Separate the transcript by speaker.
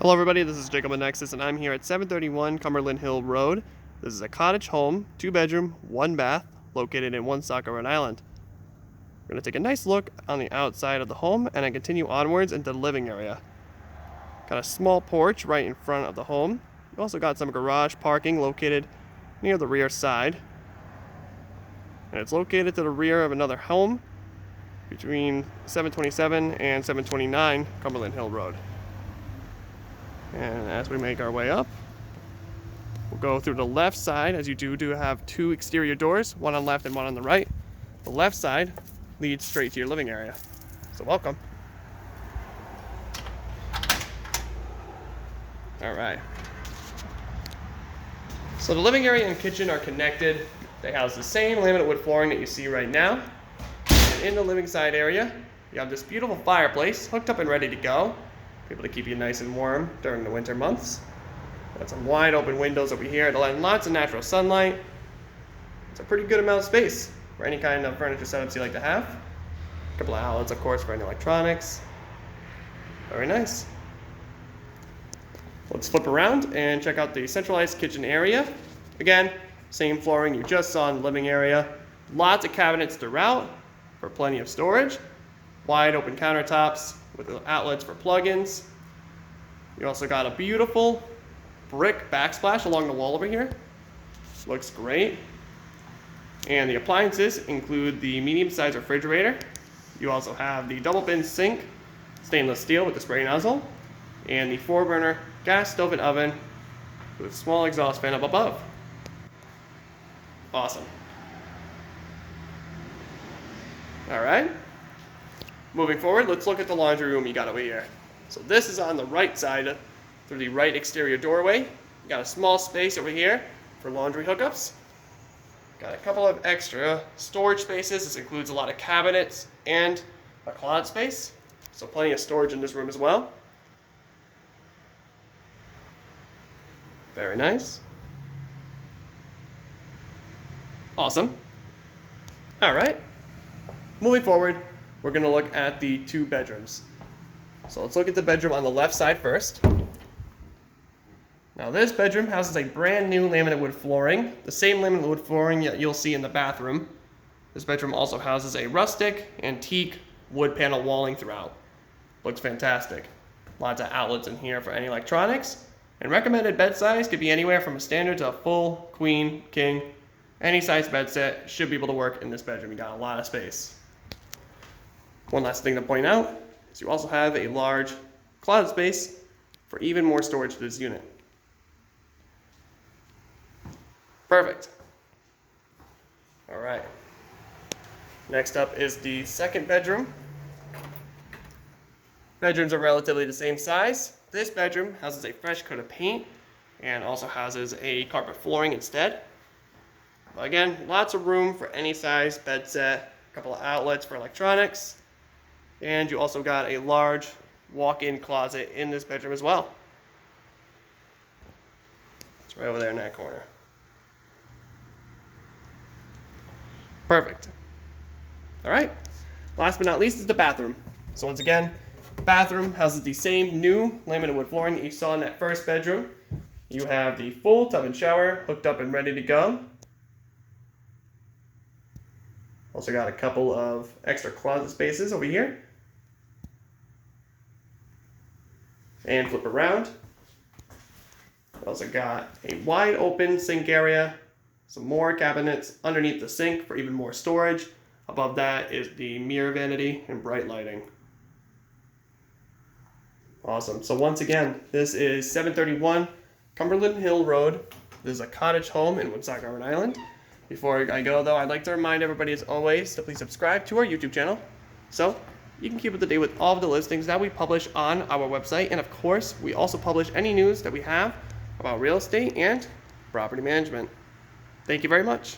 Speaker 1: Hello everybody, this is Jacob with Nexus and I'm here at 731 Cumberland Hill Road. This is a cottage home, 2-bedroom, 1 bath, located in Woonsocket, Rhode Island. We're going to take a nice look on the outside of the home and then continue onwards into the living area. Got a small porch right in front of the home. We've also got some garage parking located near the rear side. And it's located to the rear of another home between 727 and 729 Cumberland Hill Road. And as we make our way up, we'll go through the left side, as you do have 2 exterior doors, one on the left and one on the right. The left side leads straight to your living area. So welcome. All right. So the living area and kitchen are connected. They house the same laminate wood flooring that you see right now. And in the living side area, you have this beautiful fireplace hooked up and ready to go. Able to keep you nice and warm during the winter months. Got some wide open windows over here to let in lots of natural sunlight. It's a pretty good amount of space for any kind of furniture setups you like to have. A couple of outlets, of course, for any electronics. Very nice. Let's flip around and check out the centralized kitchen area. Again, same flooring you just saw in the living area. Lots of cabinets throughout for plenty of storage. Wide open countertops with the outlets for plugins. You also got a beautiful brick backsplash along the wall over here. Looks great. And the appliances include the medium-sized refrigerator. You also have the double bin sink, stainless steel with the spray nozzle, and the 4-burner gas stove and oven with a small exhaust fan up above. Awesome. All right. Moving forward, let's look at the laundry room you got over here. So this is on the right side through the right exterior doorway. You got a small space over here for laundry hookups. Got a couple of extra storage spaces. This includes a lot of cabinets and a closet space. So plenty of storage in this room as well. Very nice. Awesome. All right. Moving forward, we're going to look at the 2 bedrooms. So let's look at the bedroom on the left side first. Now this bedroom houses a brand new laminate wood flooring, the same laminate wood flooring that you'll see in the bathroom. This bedroom also houses a rustic, antique wood panel walling throughout. Looks fantastic. Lots of outlets in here for any electronics. And recommended bed size could be anywhere from a standard to a full, queen, king. Any size bed set should be able to work in this bedroom. You got a lot of space. One last thing to point out is you also have a large closet space for even more storage to this unit. Perfect. All right. Next up is the second bedroom. Bedrooms are relatively the same size. This bedroom houses a fresh coat of paint and also houses a carpet flooring instead. Again, lots of room for any size bed set, a couple of outlets for electronics. And you also got a large walk-in closet in this bedroom as well. It's right over there in that corner. Perfect. All right. Last but not least is the bathroom. So once again, bathroom houses the same new laminate wood flooring that you saw in that first bedroom. You have the full tub and shower hooked up and ready to go. Also got a couple of extra closet spaces over here. And flip around. Also got a wide open sink area, some more cabinets underneath the sink for even more storage. Above that is the mirror vanity and bright lighting. Awesome. So once again, this is 731 Cumberland Hill Road. This is a cottage home in Woonsocket, Rhode Island. Before I go though, I'd like to remind everybody as always to please subscribe to our YouTube channel. So you can keep up to date with all of the listings that we publish on our website. And of course, we also publish any news that we have about real estate and property management. Thank you very much.